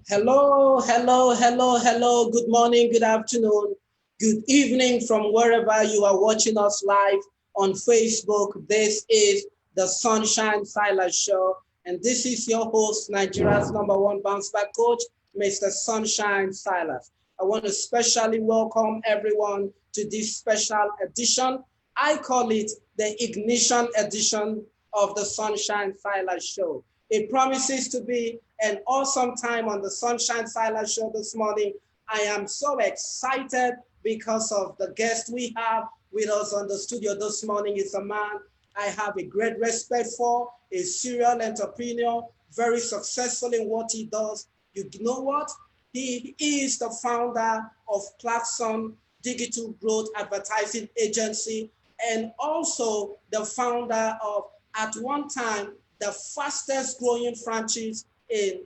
Hello, hello, hello, hello. Good morning, good afternoon, good evening from wherever you are watching us live on Facebook. This is the Sunshine Silas Show, and this is your host, Nigeria's number one bounce back coach, Mr. Sunshine Silas. I want to specially welcome everyone to this special edition. I call it the Ignition edition of the Sunshine Silas Show. It promises to be an awesome time on the Sunshine Silas Show this morning. I am so excited because of the guest we have with us on the studio this morning. Is a man I have a great respect for, a serial entrepreneur, very successful in what he does. You know what? He is the founder of Clarkson Digital Growth Advertising Agency and also the founder of, at one time, the fastest growing franchise in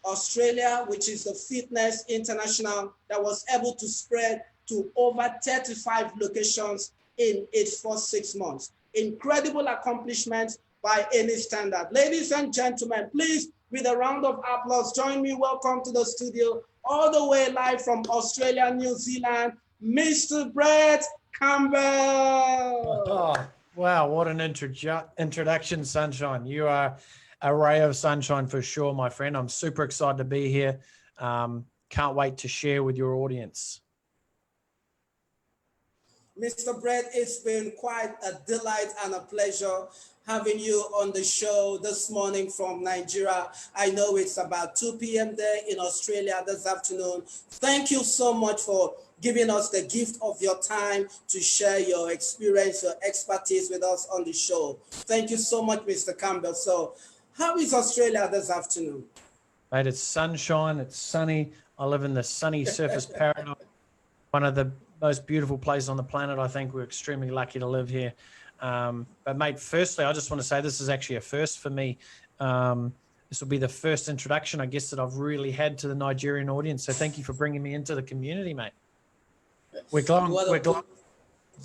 Australia, which is the Fitness International, that was able to spread to over 35 locations in its first 6 months. Incredible accomplishment by any standard. Ladies and gentlemen, please, with a round of applause, join me. Welcome to the studio, all the way live from Australia, New Zealand, Mr. Brett Campbell. Oh, wow, what an introduction, Sunshine. You are a ray of sunshine for sure, my friend. I'm super excited to be here. Can't wait to share with your audience. Mr. Brett, it's been quite a delight and a pleasure having you on the show this morning from Nigeria. I know it's about 2 p.m. there in Australia this afternoon. Thank you so much for giving us the gift of your time to share your experience, your expertise with us on the show. Thank you so much, Mr. Campbell. So, how is Australia this afternoon? Mate, it's sunshine, it's sunny. I live in the sunny surface paradise, one of the most beautiful places on the planet. I think we're extremely lucky to live here. But mate, firstly, I just want to say this is actually a first for me. This will be the first introduction, I guess, that I've really had to the Nigerian audience. So thank you for bringing me into the community, mate. It's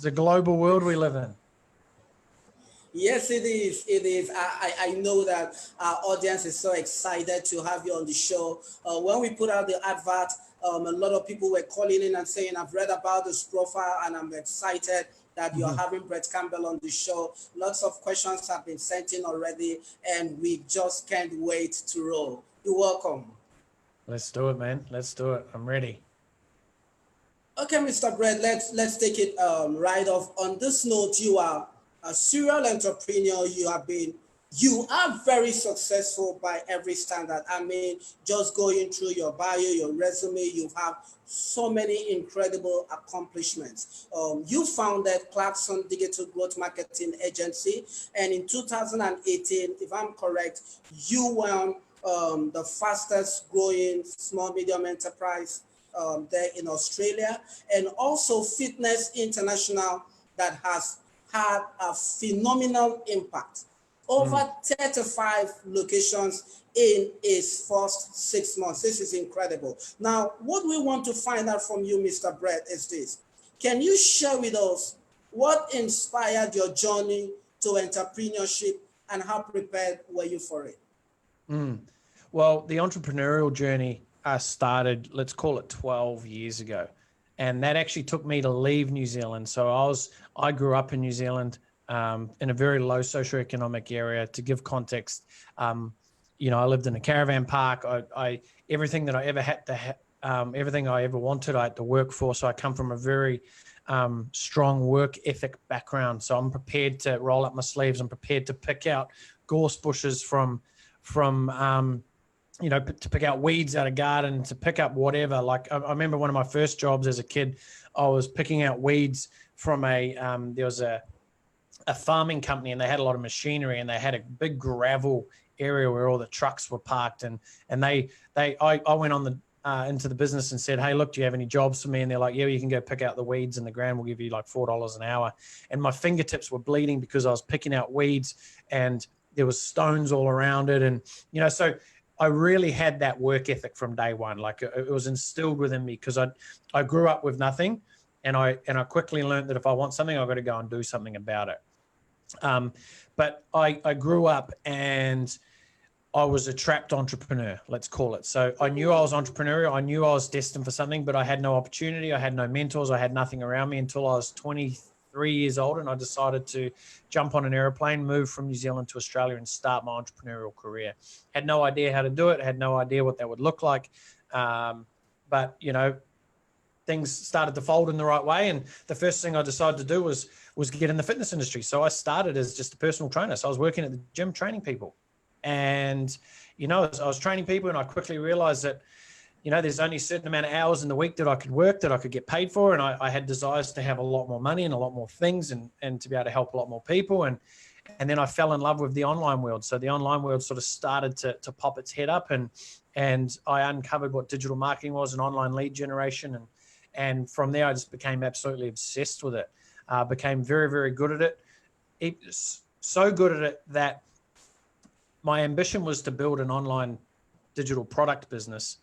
a global world we live in. Yes, it is. It is. I know that our audience is so excited to have you on the show. When we put out the advert, a lot of people were calling in and saying, I've read about this profile and I'm excited that you're having Brett Campbell on the show. Lots of questions have been sent in already, and we just can't wait to roll. You're welcome. Let's do it, man. Let's do it. I'm ready. Okay, Mr. Brett, let's take it right off. On this note, you are a serial entrepreneur. You are very successful by every standard. I mean, just going through your bio, your resume, you have so many incredible accomplishments. You founded Clarkson Digital Growth Marketing Agency, and in 2018, if I'm correct, you won the fastest growing small medium enterprise there in Australia, and also Fitness International that has had a phenomenal impact. Over 35 locations in its first 6 months. This is incredible. Now, what we want to find out from you, Mr. Brett, is this. Can you share with us what inspired your journey to entrepreneurship and how prepared were you for it? Well, the entrepreneurial journey started, let's call it 12 years ago. And that actually took me to leave New Zealand. So I grew up in New Zealand in a very low socioeconomic area. To give context, I lived in a caravan park. Everything that I ever had to, everything I ever wanted, I had to work for. So I come from a very strong work ethic background. So I'm prepared to roll up my sleeves. I'm prepared to pick out gorse bushes from to pick out weeds out of garden, to pick up whatever. Like I remember one of my first jobs as a kid, I was picking out weeds from there was a farming company, and they had a lot of machinery, and they had a big gravel area where all the trucks were parked. And I went on into the business and said, hey, look, do you have any jobs for me? And they're like, yeah, you can go pick out the weeds in the ground. We'll give you like $4 an hour. And my fingertips were bleeding because I was picking out weeds, and there was stones all around it. And, so I really had that work ethic from day one. Like it was instilled within me because I grew up with nothing, and I quickly learned that if I want something, I've got to go and do something about it. But I grew up, and I was a trapped entrepreneur, let's call it. So I knew I was entrepreneurial. I knew I was destined for something, but I had no opportunity. I had no mentors. I had nothing around me until I was 23 years old. And I decided to jump on an airplane, move from New Zealand to Australia and start my entrepreneurial career. Had no idea how to do it. Had no idea what that would look like. But, you know, things started to fold in the right way. And the first thing I decided to do was get in the fitness industry. So I started as just a personal trainer. So I was working at the gym training people. And, you know, I was training people and I quickly realized that, you know, there's only a certain amount of hours in the week that I could work, that I could get paid for. And I had desires to have a lot more money and a lot more things and to be able to help a lot more people. And then I fell in love with the online world. So the online world sort of started to pop its head up and I uncovered what digital marketing was and online lead generation. And from there, I just became absolutely obsessed with it, became very, very good at it. It's so good at it that my ambition was to build an online digital product business,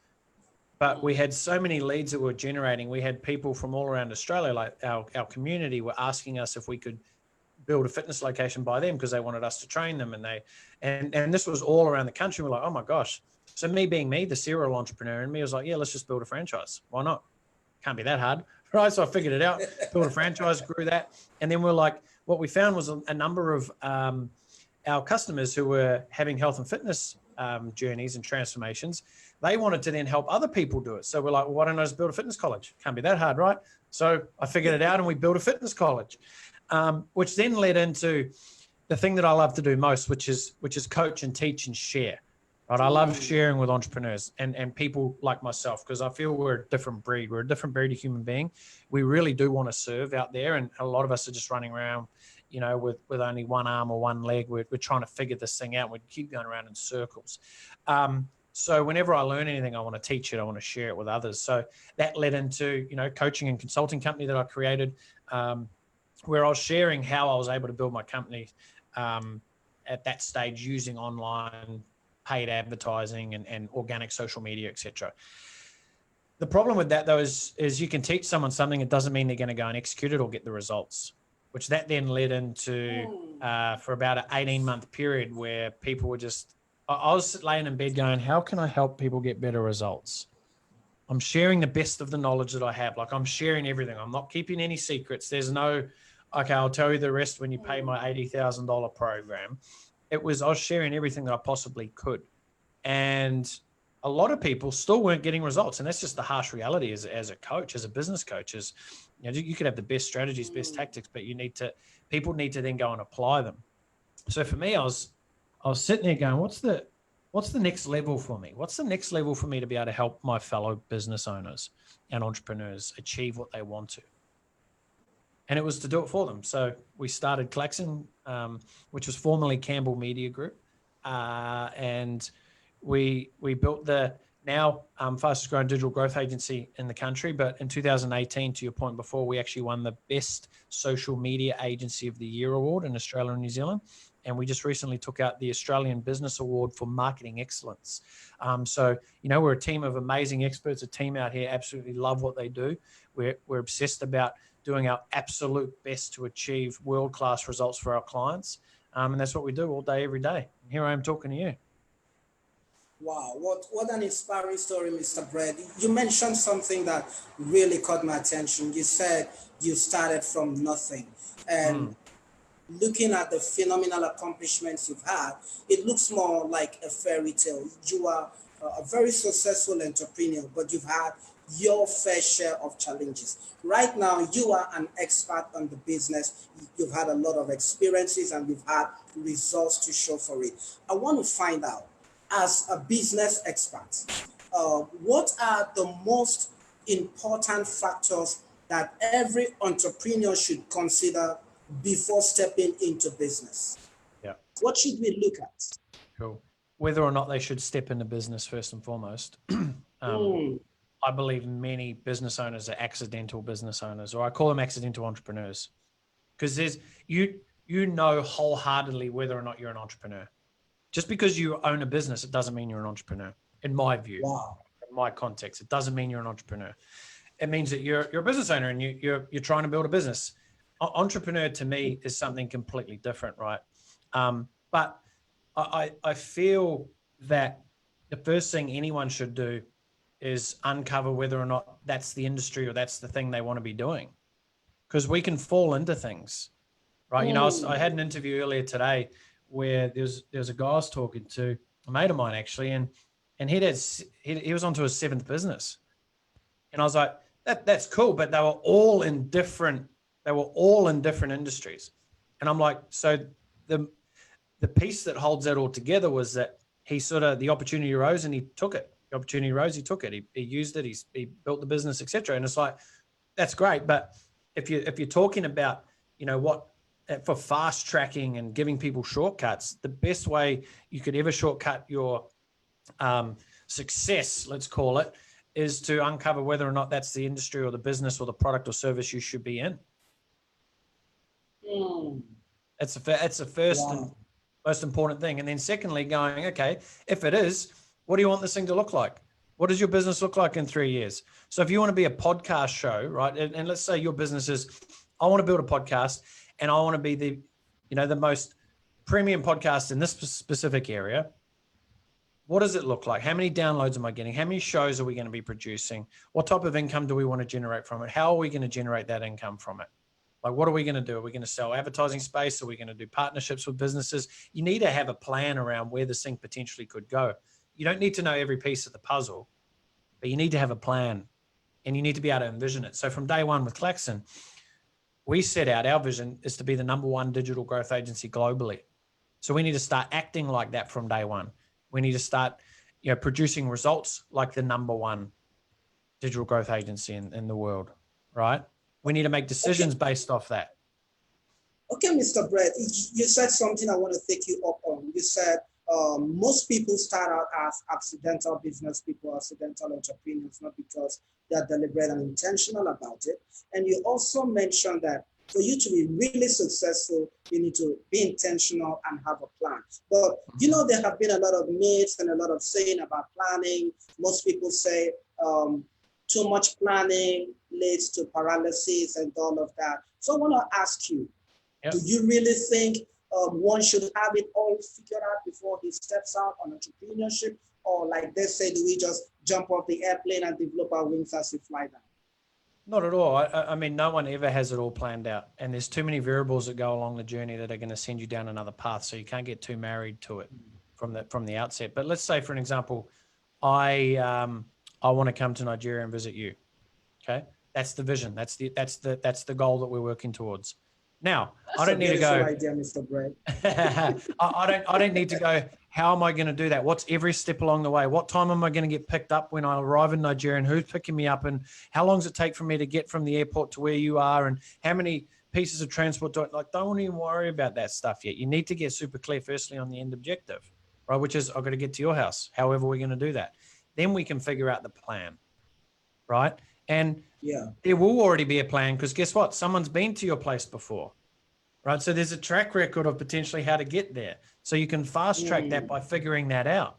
but we had so many leads that we were generating. We had people from all around Australia, like our community, were asking us if we could build a fitness location by them because they wanted us to train them. And this was all around the country. We're like, oh my gosh. So me being me, the serial entrepreneur in me was like, yeah, let's just build a franchise. Why not? Can't be that hard, right? So I figured it out, built a franchise, grew that. And then we're like, what we found was a number of our customers who were having health and fitness journeys and transformations, they wanted to then help other people do it. So we're like, well, why don't I just build a fitness college? Can't be that hard, right? So I figured it out and we built a fitness college, which then led into the thing that I love to do most, which is coach and teach and share. Right? I love sharing with entrepreneurs and people like myself because I feel we're a different breed. We're a different breed of human being. We really do want to serve out there. And a lot of us are just running around, you know, with only one arm or one leg. We're trying to figure this thing out. We keep going around in circles. So whenever I learn anything, I want to teach it. I want to share it with others. So that led into, you know, coaching and consulting company that I created, where I was sharing how I was able to build my company at that stage using online paid advertising and organic social media, etc. The problem with that, though, is you can teach someone something. It doesn't mean they're going to go and execute it or get the results, which that then led into for about an 18-month period where people were just, I was laying in bed going, how can I help people get better results? I'm sharing the best of the knowledge that I have. Like I'm sharing everything. I'm not keeping any secrets. There's no, okay, I'll tell you the rest when you pay my $80,000 program. I was sharing everything that I possibly could. And a lot of people still weren't getting results. And that's just the harsh reality as a coach, as a business coach, is, you know, you could have the best strategies, best tactics, but people need to then go and apply them. So for me, I was sitting there going, what's the next level for me? What's the next level for me to be able to help my fellow business owners and entrepreneurs achieve what they want to? And it was to do it for them. So we started Klaxon, which was formerly Campbell Media Group. And we built the now fastest growing digital growth agency in the country. But in 2018, to your point before, we actually won the Best Social Media Agency of the Year award in Australia and New Zealand. And we just recently took out the Australian Business Award for Marketing Excellence. So, you know, we're a team of amazing experts, a team out here, absolutely love what they do. We're obsessed about doing our absolute best to achieve world-class results for our clients. And that's what we do all day, every day. And here I am talking to you. Wow, what an inspiring story, Mr. Brett. You mentioned something that really caught my attention. You said you started from nothing. And looking at the phenomenal accomplishments you've had, it looks more like a fairy tale. You are a very successful entrepreneur, but you've had your fair share of challenges. Right now, you are an expert on the business. You've had a lot of experiences and you've had results to show for it. I want to find out, as a business expert, what are the most important factors that every entrepreneur should consider before stepping into business? Yeah. What should we look at? Cool. Whether or not they should step into business first and foremost. I believe many business owners are accidental business owners, or I call them accidental entrepreneurs, because you know wholeheartedly whether or not you're an entrepreneur. Just because you own a business, it doesn't mean you're an entrepreneur. In my view, in my context, it doesn't mean you're an entrepreneur. It means that you're a business owner and you're trying to build a business. Entrepreneur to me is something completely different, right? But I feel that the first thing anyone should do is uncover whether or not that's the industry or that's the thing they want to be doing. Because we can fall into things, right? You know, I had an interview earlier today where there's a guy I was talking to, a mate of mine actually, and he was onto his 7th business. And I was like, that's cool, but they were all in different industries. And I'm like, so the piece that holds that all together was that he the opportunity arose and he took it. The opportunity arose, he took it. He used it. He built the business, etc. And it's like, that's great. But if you're talking about, you know, what for fast tracking and giving people shortcuts, the best way you could ever shortcut your success, let's call it, is to uncover whether or not that's the industry or the business or the product or service you should be in. It's the first and most important thing. And then secondly, going, okay, if it is, what do you want this thing to look like? What does your business look like in 3 years? So if you want to be a podcast show, right? And let's say your business is, I want to build a podcast and I want to be the most premium podcast in this specific area. What does it look like? How many downloads am I getting? How many shows are we going to be producing? What type of income do we want to generate from it? How are we going to generate that income from it? Like, what are we going to do? Are we going to sell advertising space? Are we going to do partnerships with businesses? You need to have a plan around where this thing potentially could go. You don't need to know every piece of the puzzle, but you need to have a plan and you need to be able to envision it. So from day one with Klaxon, we set out, our vision is to be the #1 digital growth agency globally. So we need to start acting like that from day one. We need to start, producing results like the #1 digital growth agency in the world, right? We need to make decisions based off that. Okay, Mr. Brett, you said something I want to take you up on. You said most people start out as accidental business people, accidental entrepreneurs, not because they're deliberate and intentional about it. And you also mentioned that for you to be really successful, you need to be intentional and have a plan. But, there have been a lot of myths and a lot of saying about planning. Most people say too much planning leads to paralysis and all of that. So I want to ask you, do you really think one should have it all figured out before he steps out on entrepreneurship? Or like they say, do we just jump off the airplane and develop our wings as we fly down? Not at all. I mean, no one ever has it all planned out. And there's too many variables that go along the journey that are going to send you down another path. So you can't get too married to it from the outset. But let's say, for an example, I want to come to Nigeria and visit you. Okay. That's the vision. That's the goal that we're working towards. Now, I don't need to go. Idea, Mr. Brett. I don't need to go. How am I going to do that? What's every step along the way? What time am I going to get picked up when I arrive in Nigeria? And who's picking me up? And how long does it take for me to get from the airport to where you are? And how many pieces of transport don't even worry about that stuff yet. You need to get super clear firstly on the end objective, right? Which is I've got to get to your house. However, we're going to do that. Then we can figure out the plan, right? And there will already be a plan because guess what? Someone's been to your place before, right? So there's a track record of potentially how to get there. So you can fast track that by figuring that out,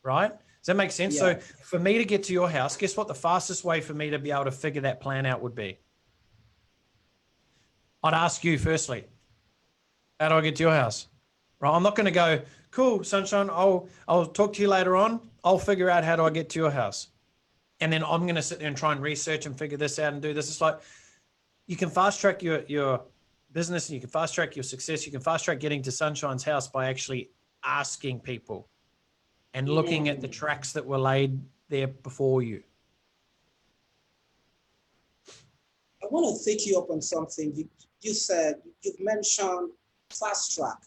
right? Does that make sense? Yeah. So for me to get to your house, guess what? The fastest way for me to be able to figure that plan out would be, I'd ask you firstly, how do I get to your house? Right? I'm not going to go, cool, sunshine, I'll talk to you later on. I'll figure out how do I get to your house. And then I'm going to sit there and try and research and figure this out and do this. It's like you can fast track your business and you can fast track your success. You can fast track getting to Sunshine's house by actually asking people and looking at the tracks that were laid there before you. I want to take you up on something. You said, you've mentioned fast track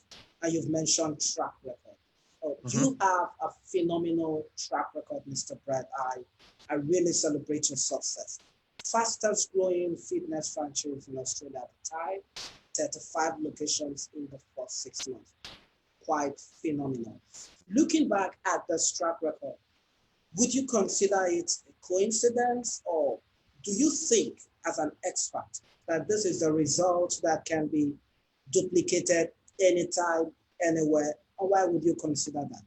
and you've mentioned track record. You have a phenomenal track record, Mr. Brett. I really celebrate your success. Fastest growing fitness franchise in Australia at the time, 35 locations in the first 6 months. Quite phenomenal. Looking back at this track record, would you consider it a coincidence, or do you think as an expert that this is a result that can be duplicated anytime, anywhere? Or why would you consider that?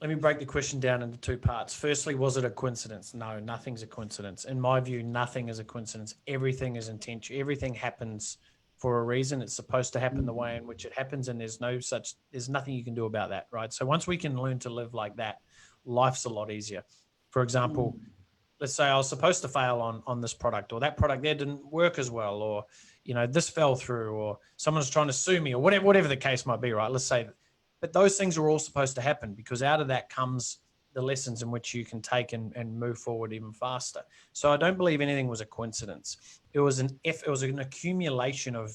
Let me break the question down into 2 parts. Firstly, was it a coincidence? No, nothing's a coincidence. In my view, nothing is a coincidence. Everything is intentional. Everything happens for a reason. It's supposed to happen the way in which it happens, and there's nothing you can do about that, right? So once we can learn to live like that, life's a lot easier. For example, let's say I was supposed to fail on this product, or that product there didn't work as well, or, this fell through, or someone's trying to sue me, or whatever the case might be, right? Let's say, but those things are all supposed to happen, because out of that comes the lessons in which you can take and move forward even faster. So I don't believe anything was a coincidence. It was an accumulation of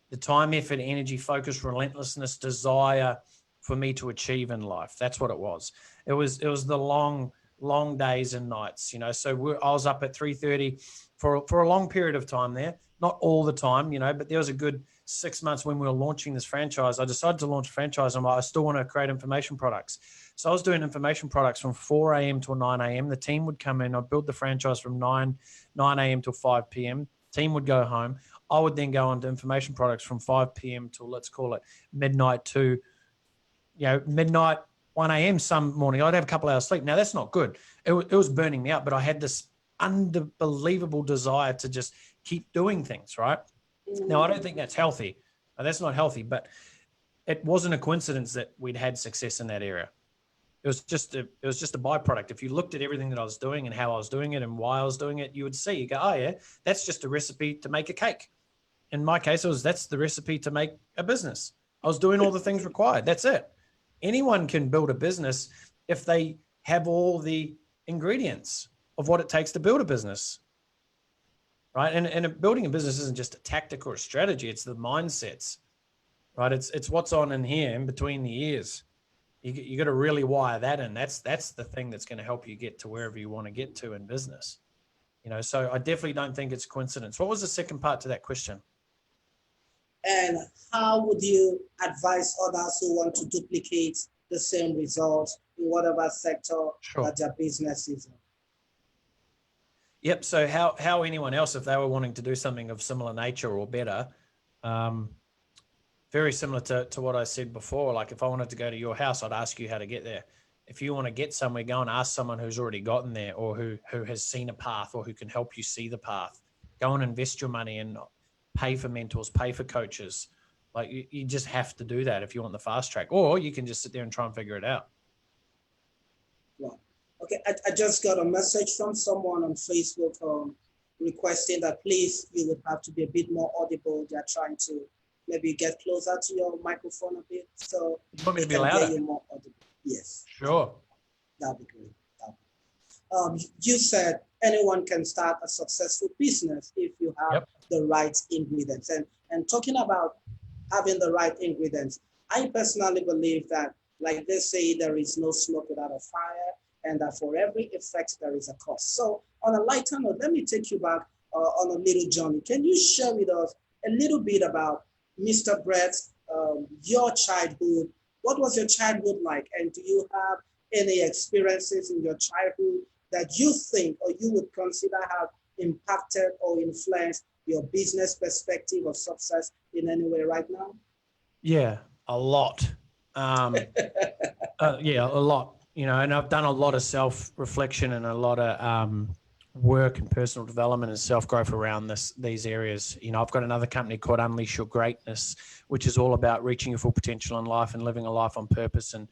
the time, effort, energy, focus, relentlessness, desire for me to achieve in life. That's what it was. It was the long days and nights, So I was up at 3:30 for a long period of time there. Not all the time, but there was a good 6 months when we were launching this franchise. I decided to launch a franchise, and I still want to create information products. So I was doing information products from 4 a.m. till 9 a.m. The team would come in. I'd build the franchise from 9 a.m. till 5 p.m. Team would go home. I would then go on to information products from 5 p.m. till, let's call it, midnight to, midnight, 1 a.m. some morning. I'd have a couple hours sleep. Now, that's not good. It was burning me out, but I had this unbelievable desire to just keep doing things, right? Now, I don't think that's healthy. That's not healthy, but it wasn't a coincidence that we'd had success in that area. It was just a byproduct. If you looked at everything that I was doing and how I was doing it and why I was doing it, you would see, you go, oh yeah, that's just a recipe to make a cake. In my case, that's the recipe to make a business. I was doing all the things required. That's it. Anyone can build a business if they have all the ingredients of what it takes to build a business, right? And building a business isn't just a tactic or a strategy. It's the mindsets, right? It's what's on in here in between the ears. You got to really wire that in. That's the thing that's going to help you get to wherever you want to get to in business. So I definitely don't think it's coincidence. What was the second part to that question? And how would you advise others who want to duplicate the same results in whatever sector that their business is in? Yep. So how anyone else, if they were wanting to do something of similar nature or better, very similar to what I said before. Like if I wanted to go to your house, I'd ask you how to get there. If you want to get somewhere, go and ask someone who's already gotten there, or who has seen a path, or who can help you see the path. Go and invest your money and pay for mentors, pay for coaches. Like you just have to do that if you want the fast track, or you can just sit there and try and figure it out. Well, okay. I just got a message from someone on Facebook requesting that please, you would have to be a bit more audible. They're trying to maybe get closer to your microphone a bit, so you want me to be louder? You more audible. Yes. Sure. That'd be great. You said anyone can start a successful business if you have the right ingredients. And talking about having the right ingredients, I personally believe that, like they say, there is no smoke without a fire, and that for every effect there is a cost. So on a lighter note, let me take you back on a little journey. Can you share with us a little bit about Mr. Brett, your childhood? What was your childhood like? And do you have any experiences in your childhood that you think or you would consider have impacted or influenced your business perspective of success in any way right now? Yeah, a lot. Yeah, a lot. And I've done a lot of self-reflection and a lot of work and personal development and self-growth around these areas. I've got another company called Unleash Your Greatness, which is all about reaching your full potential in life and living a life on purpose and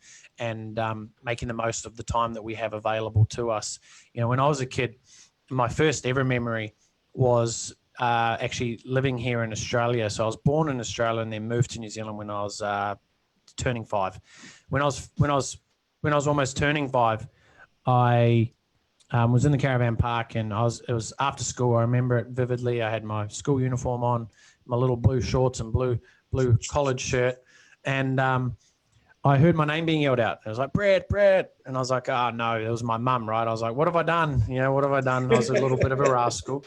making the most of the time that we have available to us. When I was a kid, my first ever memory was actually living here in Australia. So I was born in Australia and then moved to New Zealand when I was turning 5. When I was almost turning 5, I was in the caravan park, and it was after school. I remember it vividly. I had my school uniform on, my little blue shorts and blue collared shirt. And I heard my name being yelled out. I was like, Brett. And I was like, oh no, it was my mum, right? I was like, what have I done? What have I done? I was a little bit of a rascal.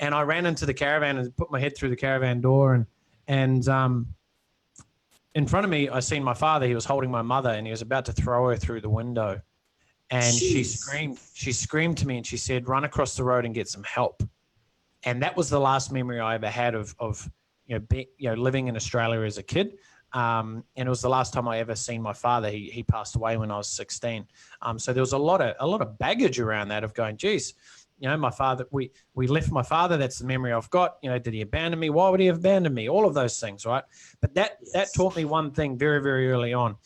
And I ran into the caravan and put my head through the caravan door. And in front of me, I seen my father. He was holding my mother, and he was about to throw her through the window. And she screamed to me, and she said, run across the road and get some help. And that was the last memory I ever had of living in Australia as a kid. And it was the last time I ever seen my father. He passed away when I was 16. So there was a lot of baggage around that of going, geez, You know, my father, we left my father. That's the memory I've got. You know, did he abandon me? Why would he have abandoned me? All of those things, right? But that taught me one thing very, very early on.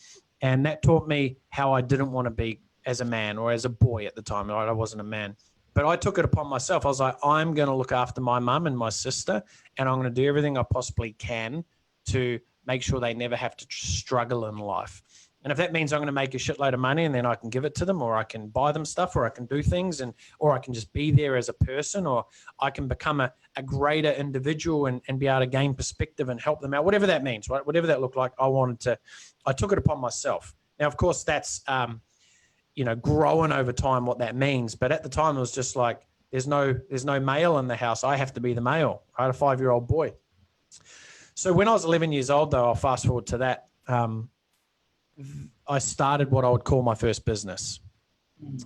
And that taught me how I didn't want to be as a man or as a boy at the time. Right? I wasn't a man. But I took it upon myself. I was like, I'm going to look after my mum and my sister, and I'm going to do everything I possibly can to make sure they never have to struggle in life. And if that means I'm going to make a shitload of money and then I can give it to them, or I can buy them stuff, or I can do things, or I can just be there as a person, or I can become a greater individual and be able to gain perspective and help them out, whatever that means, right? Whatever that looked like, I took it upon myself. Now, of course, that's, growing over time what that means. But at the time, it was just like, there's no male in the house. I have to be the male. I had a 5-year-old boy. So when I was 11 years old, though, I'll fast forward to that, I started what I would call my first business.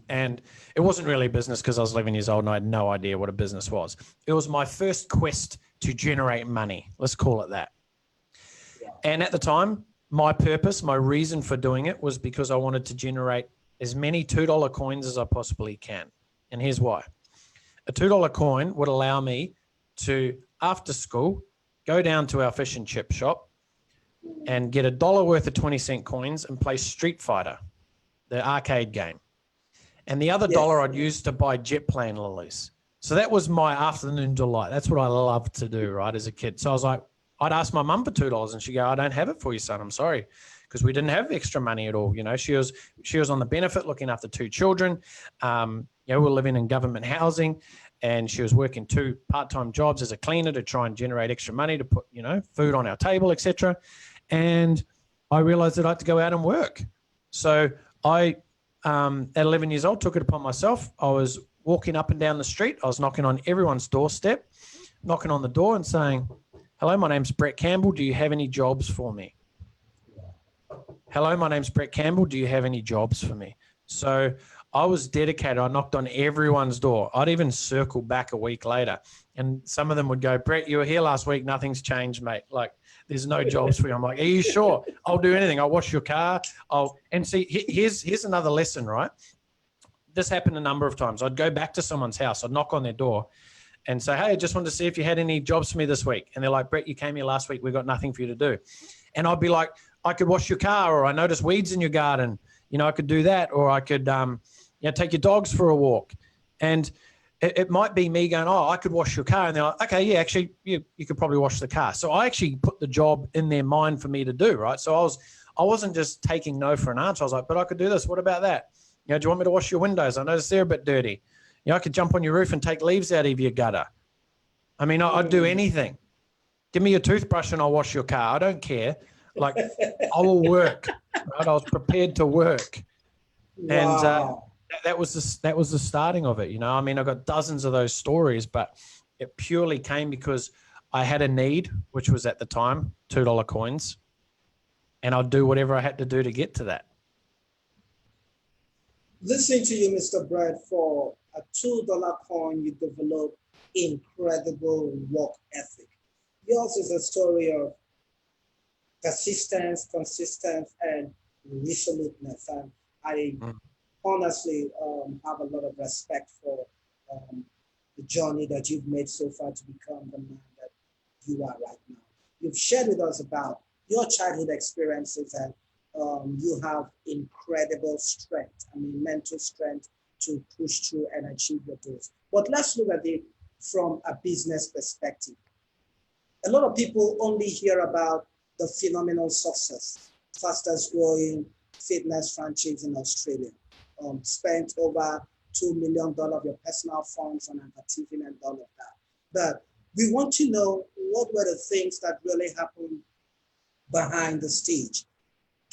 And it wasn't really a business because I was 11 years old and I had no idea what a business was. It was my first quest to generate money. Let's call it that. And at the time, my purpose, my reason for doing it was because I wanted to generate as many $2 coins as I possibly can. And here's why. A $2 coin would allow me to, after school, go down to our fish and chip shop and get $1 worth of 20-cent coins and play Street Fighter, the arcade game. And the other dollar I'd use to buy jet plane lilies. So that was my afternoon delight. That's what I loved to do, right, as a kid. So I was like, I'd ask my mum for $2 and she'd go, I don't have it for you, son. I'm sorry. Because we didn't have extra money at all. You know, she was on the benefit looking after 2 children. We're living in government housing, and she was working 2 part-time jobs as a cleaner to try and generate extra money to put, food on our table, etc. And I realized that I had to go out and work. So I, at 11 years old, took it upon myself. I was walking up and down the street. I was knocking on everyone's doorstep, knocking on the door and saying, hello, my name's Brett Campbell. Do you have any jobs for me? Hello, my name's Brett Campbell. Do you have any jobs for me? So I was dedicated. I knocked on everyone's door. I'd even circle back a week later, and some of them would go, Brett, you were here last week. Nothing's changed, mate. Like, there's no jobs for you. I'm like, are you sure? I'll do anything. I'll wash your car. And see, here's another lesson, right? This happened a number of times. I'd go back to someone's house. I'd knock on their door and say, hey, I just wanted to see if you had any jobs for me this week. And they're like, Brett, you came here last week. We've got nothing for you to do. And I'd be like, I could wash your car, or I noticed weeds in your garden. I could do that, or I could, take your dogs for a walk. And it might be me going, oh, I could wash your car. And they're like, okay, yeah, actually, you could probably wash the car. So I actually put the job in their mind for me to do, right? So I wasn't just taking no for an answer. I was like, but I could do this. What about that? Do you want me to wash your windows? I noticed they're a bit dirty. I could jump on your roof and take leaves out of your gutter. I mean, I'd do anything. Give me your toothbrush and I'll wash your car. I don't care. Like, I will work. Right? I was prepared to work. Wow. And that was the starting of it. I mean, I got dozens of those stories, but it purely came because I had a need, which was at the time $2 coins, and I'd do whatever I had to do to get to that. Listening to you, Mr. Brett, for a $2 coin, you develop incredible work ethic. Yours is a story of persistence, consistency, and resoluteness. And I honestly have a lot of respect for the journey that you've made so far to become the man that you are right now. You've shared with us about your childhood experiences, and you have incredible strength, mental strength to push through and achieve your goals. But let's look at it from a business perspective. A lot of people only hear about the phenomenal success, fastest growing fitness franchise in Australia. Spent over $2 million of your personal funds on advertising and all of that. But we want to know, what were the things that really happened behind the stage?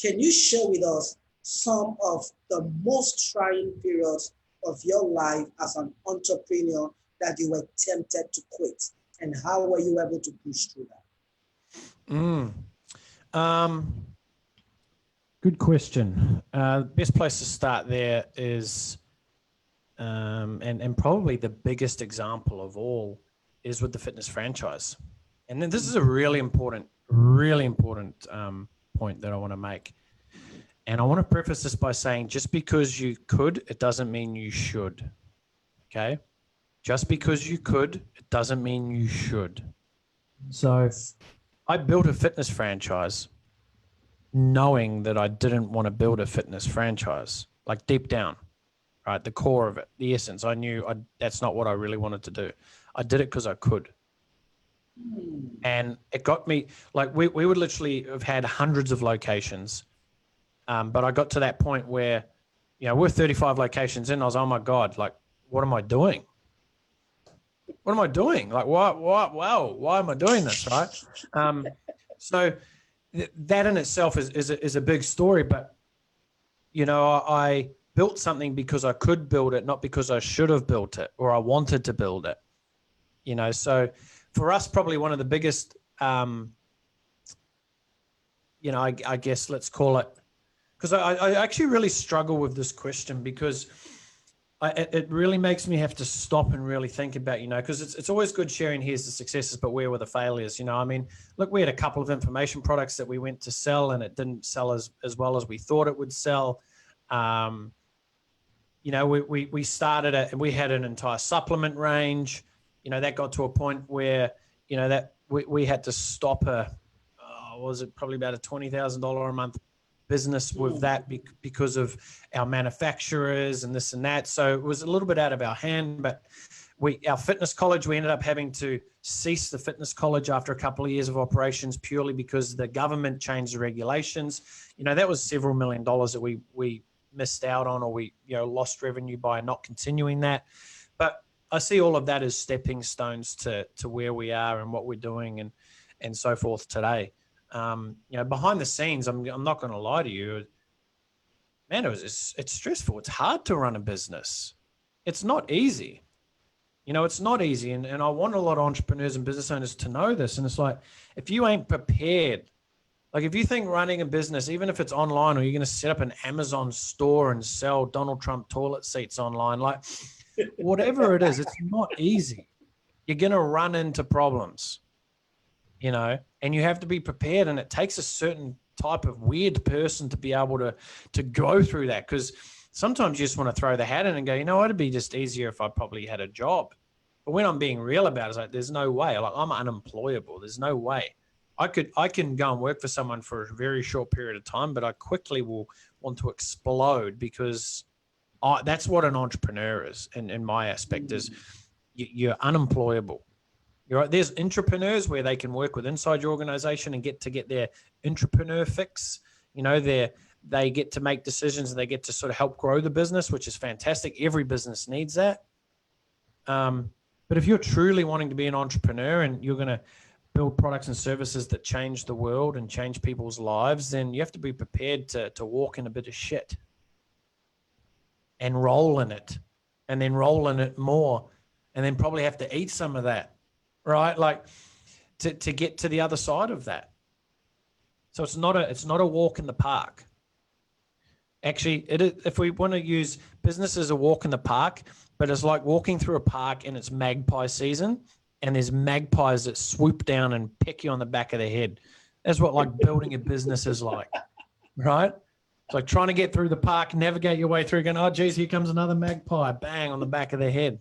Can you share with us some of the most trying periods of your life as an entrepreneur that you were tempted to quit? And how were you able to push through that? Good question. Best place to start there is, and probably the biggest example of all, is with the fitness franchise. And then this is a really important point that I want to make. And I want to preface this by saying, just because you could, it doesn't mean you should. Okay? Just because you could, it doesn't mean you should. So I built a fitness franchise knowing that I didn't want to build a fitness franchise, like deep down, right? The core of it, the essence. I knew that's not what I really wanted to do. I did it because I could. And it got me, like we would literally have had hundreds of locations. But I got to that point where, we're 35 locations in. I was, oh my God, like, what am I doing? What am I doing? Like, why am I doing this? Right. So that in itself is a big story, but, I built something because I could build it, not because I should have built it or I wanted to build it, so for us, probably one of the biggest, I guess let's call it, because I actually really struggle with this question because it really makes me have to stop and really think about, because it's always good sharing here's the successes, but where were the failures? I mean, look, we had a couple of information products that we went to sell and it didn't sell as well as we thought it would sell. We started it and we had an entire supplement range. That got to a point where, that we had to stop was it probably about a $20,000 a month business with that because of our manufacturers and this and that. So it was a little bit out of our hand, but our fitness college, we ended up having to cease the fitness college after a couple of years of operations purely because the government changed the regulations. That was several $1 million that we missed out on, or we lost revenue by not continuing that. But I see all of that as stepping stones to where we are and what we're doing and so forth today. Behind the scenes, I'm not going to lie to you, man, it's stressful. It's hard to run a business. It's not easy. It's not easy. And I want a lot of entrepreneurs and business owners to know this. And it's like, if you ain't prepared, like if you think running a business, even if it's online, or you're going to set up an Amazon store and sell Donald Trump toilet seats online, like whatever it is, it's not easy. You're going to run into problems, and you have to be prepared. And it takes a certain type of weird person to be able to go through that. Because sometimes you just want to throw the hat in and go, it'd be just easier if I probably had a job. But when I'm being real about it, it's like, there's no way. Like, I'm unemployable. There's no way. I can go and work for someone for a very short period of time, but I quickly will want to explode because that's what an entrepreneur is. And in my aspect is you're unemployable. You're right. There's entrepreneurs where they can work with inside your organization and get their entrepreneur fix. They get to make decisions and they get to sort of help grow the business, which is fantastic. Every business needs that. But if you're truly wanting to be an entrepreneur and you're going to build products and services that change the world and change people's lives, then you have to be prepared to walk in a bit of shit and roll in it, and then roll in it more, and then probably have to eat some of that, right? Like to get to the other side of that. So it's not a walk in the park. Actually, it is, if we want to use business as a walk in the park, but it's like walking through a park and it's magpie season, and there's magpies that swoop down and peck you on the back of the head. That's what like building a business is like, right? It's like trying to get through the park, navigate your way through, going, oh, geez, here comes another magpie, bang, on the back of the head.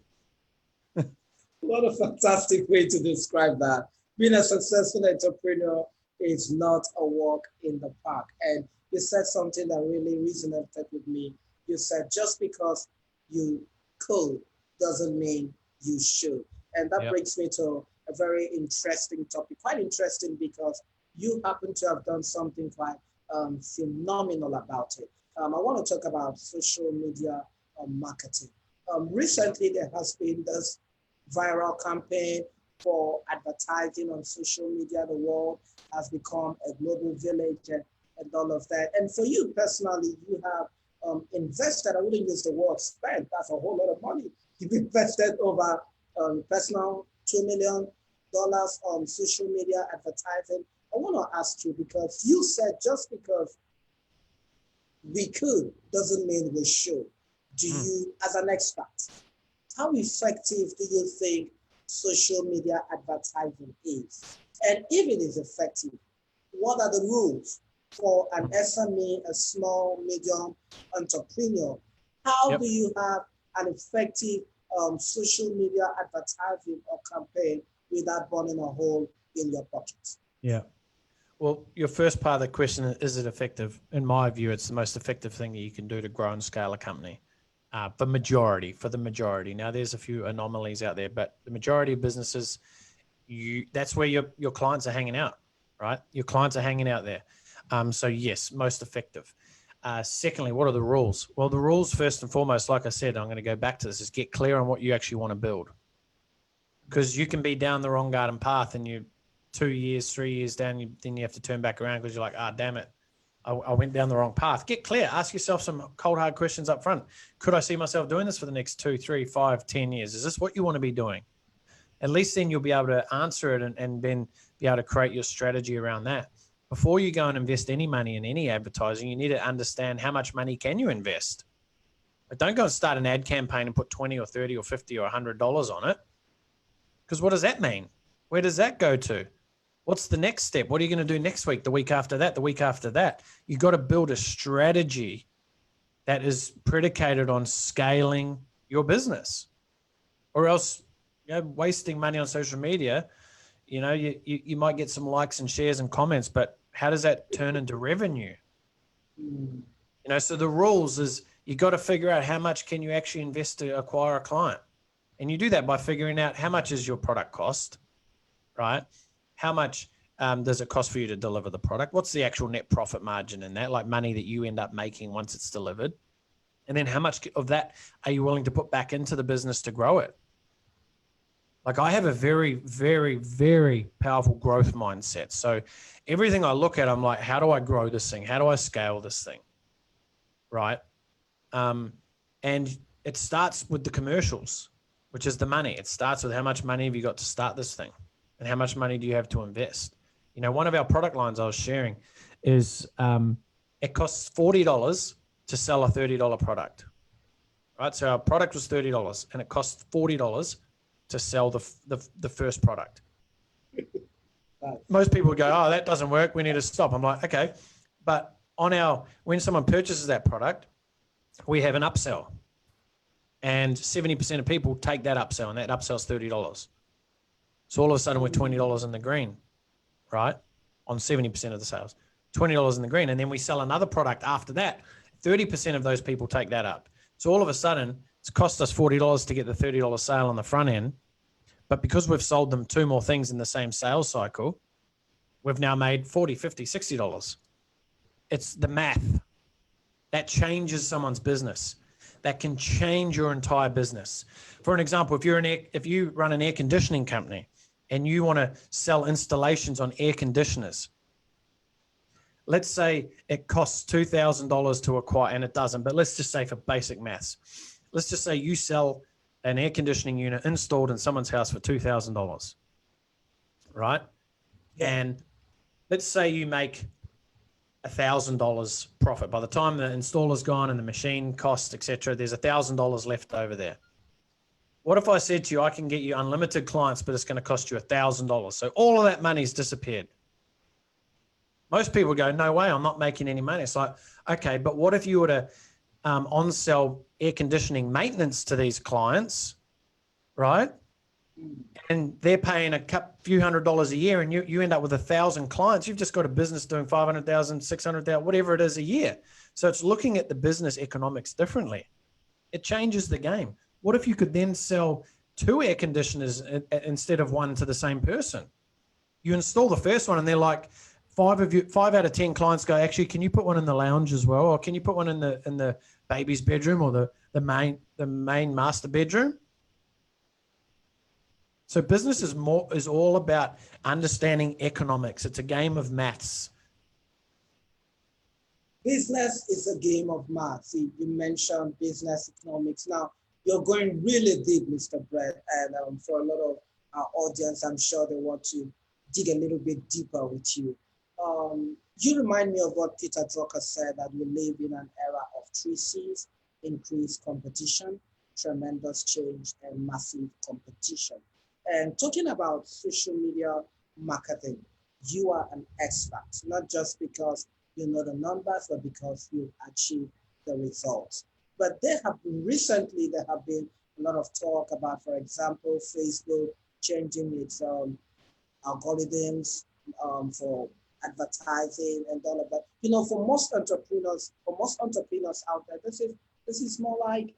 What a fantastic way to describe that. Being a successful entrepreneur is not a walk in the park. And you said something that really resonated with me. You said just because you could doesn't mean you should. And that brings me to a very interesting topic. Quite interesting because you happen to have done something quite phenomenal about it. I want to talk about social media marketing. Recently, there has been this viral campaign for advertising on social media. The world has become a global village and all of that. And for you personally, you have invested, I wouldn't use the word spent, that's a whole lot of money. You've invested over personal $2 million on social media advertising. I want to ask you, because you said just because we could doesn't mean we should. Do you, as an expert, how effective do you think social media advertising is? And if it is effective, what are the rules for an SME, a small, medium entrepreneur? How do you have an effective social media advertising or campaign without burning a hole in your pockets? Yeah. Well, your first part of the question is it effective? In my view, it's the most effective thing that you can do to grow and scale a company. For the majority. Now, there's a few anomalies out there, but the majority of businesses, that's where your clients are hanging out, right? Your clients are hanging out there. So yes, most effective. Secondly, what are the rules? Well, the rules, first and foremost, like I said, I'm going to go back to this, is get clear on what you actually want to build. Because you can be down the wrong garden path and you 2 years, 3 years down, then you have to turn back around because you're like, damn it, I went down the wrong path. Get clear. Ask yourself some cold, hard questions up front. Could I see myself doing this for the next 2, 3, 5, 10 years? Is this what you want to be doing? At least then you'll be able to answer it and then be able to create your strategy around that. Before you go and invest any money in any advertising, you need to understand how much money can you invest. But don't go and start an ad campaign and put 20 or 30 or 50 or $100 on it. Because what does that mean? Where does that go to? What's the next step? What are you going to do next week, the week after that, the week after that? You've got to build a strategy that is predicated on scaling your business, or else wasting money on social media. You might get some likes and shares and comments, but how does that turn into revenue? So the rules is you got to figure out how much can you actually invest to acquire a client. And you do that by figuring out how much is your product cost, right? How much does it cost for you to deliver the product? What's the actual net profit margin in that, like money that you end up making once it's delivered? And then how much of that are you willing to put back into the business to grow it? Like I have a very, very, very powerful growth mindset. So everything I look at, I'm like, how do I grow this thing? How do I scale this thing? Right? And it starts with the commercials, which is the money. It starts with how much money have you got to start this thing and how much money do you have to invest? One of our product lines I was sharing is it costs $40 to sell a $30 product, right? So our product was $30 and it costs $40 to sell the first product. Most people would go, oh, that doesn't work. We need to stop. I'm like, okay. But when someone purchases that product, we have an upsell. And 70% of people take that upsell, and that upsell's $30. So all of a sudden we're $20 in the green, right? On 70% of the sales, $20 in the green. And then we sell another product after that. 30% of those people take that up. So all of a sudden it's cost us $40 to get the $30 sale on the front end. But because we've sold them 2 more things in the same sales cycle, we've now made $40, $50, $60. It's the math that changes someone's business. That can change your entire business. For an example, if you run an air conditioning company and you want to sell installations on air conditioners, let's say it costs $2,000 to acquire, and it doesn't, but let's just say for basic maths, let's just say you sell an air conditioning unit installed in someone's house for $2,000, right? Yeah. And let's say you make $1,000 profit. By the time the installer's gone and the machine cost, etc., there's $1,000 left over there. What if I said to you, I can get you unlimited clients, but it's going to cost you $1,000? So all of that money's disappeared. Most people go, no way, I'm not making any money. It's like, okay, but what if you were to on-sell air conditioning maintenance to these clients, right? And they're paying a few $100s a year, and you end up with 1,000 clients. You've just got a business doing 500,000, 600,000, whatever it is a year. So it's looking at the business economics differently. It changes the game. What if you could then sell 2 air conditioners instead of 1 to the same person? You install the first one, and they're like, 5 out of 10 clients go, actually, can you put one in the lounge as well, or can you put one in the baby's bedroom or the main master bedroom? So business is all about understanding economics. It's a game of maths. Business is a game of maths. You mentioned business economics. Now, you're going really deep, Mr. Brett, and for a lot of our audience, I'm sure they want to dig a little bit deeper with you. You remind me of what Peter Drucker said, that we live in an era of 3 C's: increased competition, tremendous change, and massive competition. And talking about social media marketing, you are an expert, not just because you know the numbers, but because you've achieved the results. But there have been a lot of talk about, for example, Facebook changing its algorithms for advertising and all of that. You know, for most entrepreneurs out there, this is more like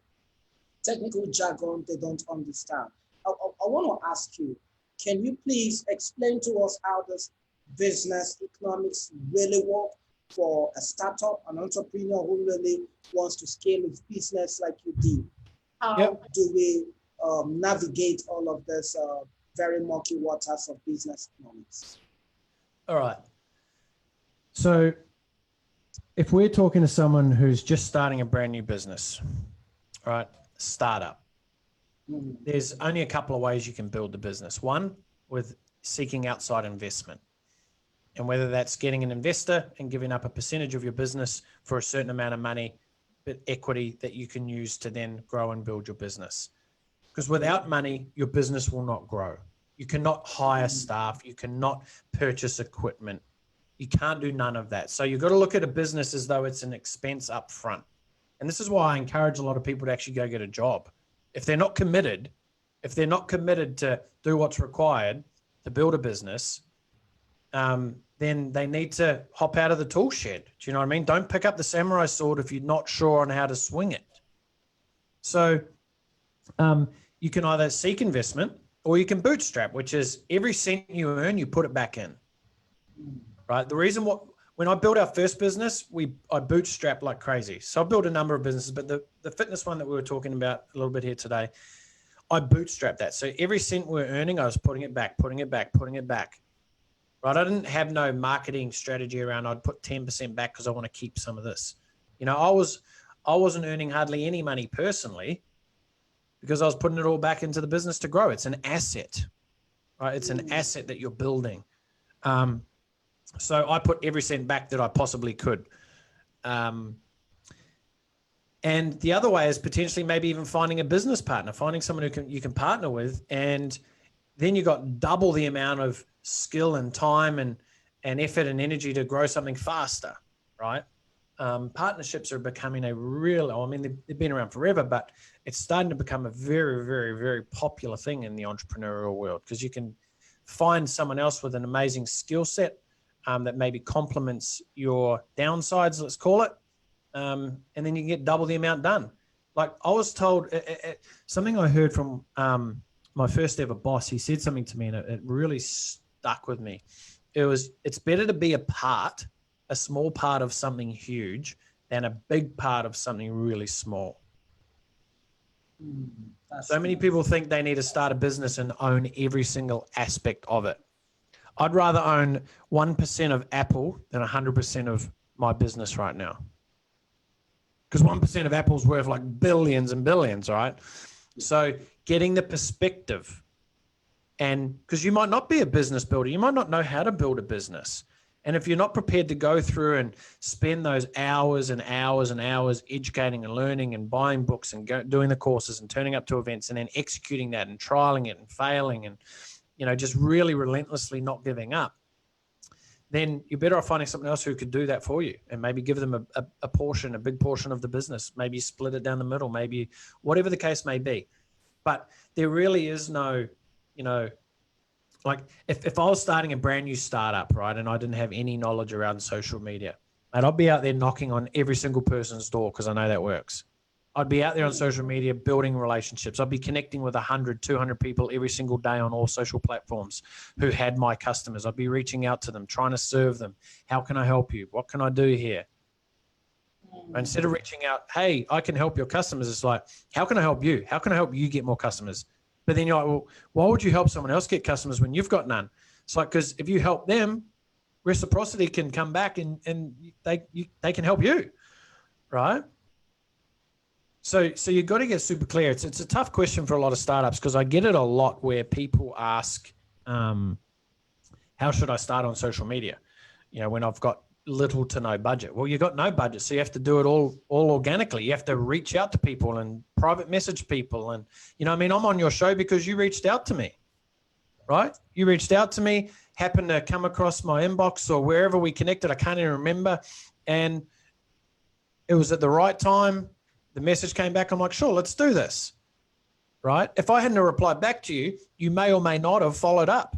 technical jargon they don't understand. I want to ask you, can you please explain to us how this business economics really work for a startup, an entrepreneur who really wants to scale his business like you did? How Yep. do we navigate all of this very murky waters of business economics? All right. So if we're talking to someone who's just starting a brand new business, right, startup, there's only a couple of ways you can build the business. One, with seeking outside investment. And whether that's getting an investor and giving up a percentage of your business for a certain amount of money, but equity that you can use to then grow and build your business. Because without money, your business will not grow. You cannot hire staff. You cannot purchase equipment. You can't do none of that. So you've got to look at a business as though it's an expense up front. And this is why I encourage a lot of people to actually go get a job. If they're not committed to do what's required to build a business, then they need to hop out of the tool shed. Do you know what I mean? Don't pick up the samurai sword if you're not sure on how to swing it. So you can either seek investment or you can bootstrap, which is every cent you earn, you put it back in. Right? The reason when I built our first business, I bootstrapped like crazy. So I built a number of businesses, but the fitness one that we were talking about a little bit here today, I bootstrapped that. So every cent we're earning, I was putting it back. Right? I didn't have no marketing strategy around. I'd put 10% back because I want to keep some of this. You know, I wasn't earning hardly any money personally because I was putting it all back into the business to grow. It's an asset, right? It's an asset that you're building. So I put every cent back that I possibly could. And the other way is potentially maybe even finding a business partner, finding someone you can partner with, and then you got double the amount of skill and time and effort and energy to grow something faster, right? Partnerships are becoming they've been around forever, but it's starting to become a very, very, very popular thing in the entrepreneurial world because you can find someone else with an amazing skill set that maybe complements your downsides, let's call it, and then you can get double the amount done. Like I was told, something I heard from my first ever boss, he said something to me and it really stuck with me. It's better to be a small part of something huge than a big part of something really small. So many people think they need to start a business and own every single aspect of it. I'd rather own 1% of Apple than 100% of my business right now. Because 1% of Apple's worth like billions and billions, right? So getting the perspective, and because you might not be a business builder, you might not know how to build a business. And if you're not prepared to go through and spend those hours and hours and hours educating and learning and buying books and doing the courses and turning up to events and then executing that and trialing it and failing and, you know, just really relentlessly not giving up, then you're better off finding someone else who could do that for you and maybe give them a big portion of the business, maybe split it down the middle, maybe whatever the case may be. But there really is no, you know, like if I was starting a brand new startup, right, and I didn't have any knowledge around social media, and I'd be out there knocking on every single person's door because I know that works. I'd be out there on social media building relationships. I'd be connecting with 100, 200 people every single day on all social platforms who had my customers. I'd be reaching out to them, trying to serve them. How can I help you? What can I do here? Instead of reaching out, hey, I can help your customers, it's like, how can I help you? How can I help you get more customers? But then you're like, well, why would you help someone else get customers when you've got none? It's like, because if you help them, reciprocity can come back and they can help you, right? So you've got to get super clear. It's a tough question for a lot of startups because I get it a lot where people ask, how should I start on social media? You know, when I've got little to no budget. Well, you've got no budget, so you have to do it all organically. You have to reach out to people and private message people. And, you know, I mean, I'm on your show because you reached out to me, right? You reached out to me, happened to come across my inbox or wherever we connected. I can't even remember. And it was at the right time. The message came back. I'm like, sure, let's do this. right? If I hadn't replied back to you, you may or may not have followed up,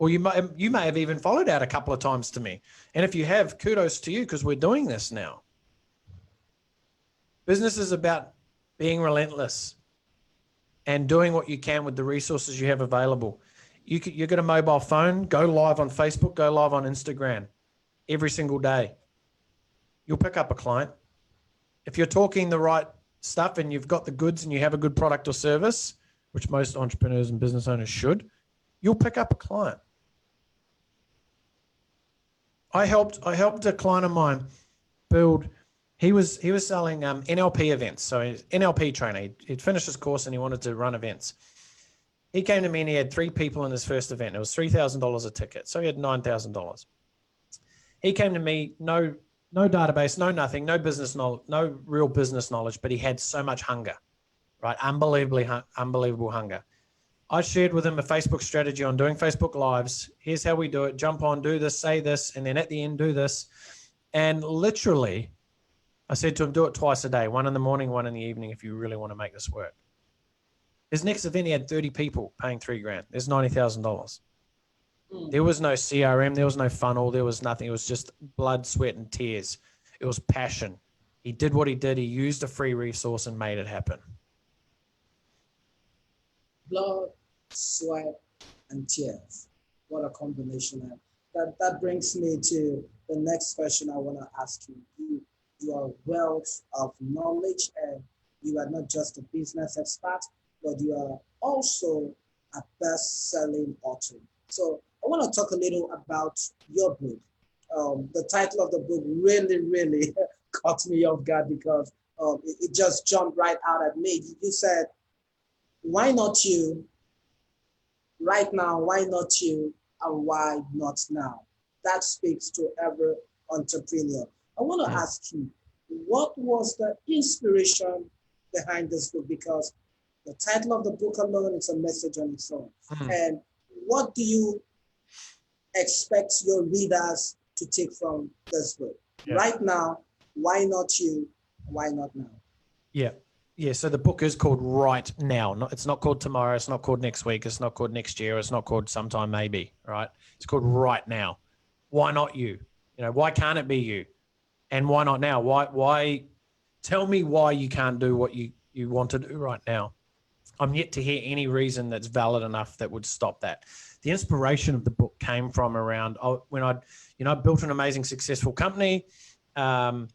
or you may have even followed out a couple of times to me. And if you have, kudos to you, because we're doing this now. Business is about being relentless and doing what you can with the resources you have available. You get a mobile phone, go live on Facebook, go live on Instagram every single day. You'll pick up a client. If you're talking the right stuff and you've got the goods and you have a good product or service, which most entrepreneurs and business owners should, you'll pick up a client. I helped a client of mine build. He was selling NLP events. So he's NLP trainer. He'd finished his course and he wanted to run events. He came to me and he had 3 people in his first event. It was $3,000 a ticket. So he had $9,000. He came to me, no database, no nothing, no business knowledge, no real business knowledge, but he had so much hunger, right? Unbelievable hunger. I shared with him a Facebook strategy on doing Facebook Lives. Here's how we do it. Jump on, do this, say this, and then at the end, do this. And literally, I said to him, do it twice a day, one in the morning, one in the evening, if you really want to make this work. His next event, he had 30 people paying $3,000. There's $90,000. There was no CRM. There was no funnel. There was nothing. It was just blood, sweat, and tears. It was passion. He did what he did. He used a free resource and made it happen. Blood, sweat, and tears. What a combination. That brings me to the next question I want to ask you. You are a wealth of knowledge, and you are not just a business expert, but you are also a best-selling author. So I want to talk a little about your book. The title of the book really caught me off guard because it just jumped right out at me. You said, why not you? Right now, why not you? And why not now? That speaks to every entrepreneur. I want to ask you, what was the inspiration behind this book? Because the title of the book alone is a message on its own. And what do you expect your readers to take from this book? Right now, why not you? Why not now? Yeah. So the book is called Right Now. It's not called tomorrow. It's not called next week. It's not called next year. It's not called sometime maybe, right? It's called Right Now. Why not you? Why can't it be you? And why not now? Why? Tell me why you can't do what you want to do right now. I'm yet to hear any reason that's valid enough that would stop that. The inspiration of the book came from around when I built an amazing, successful company. There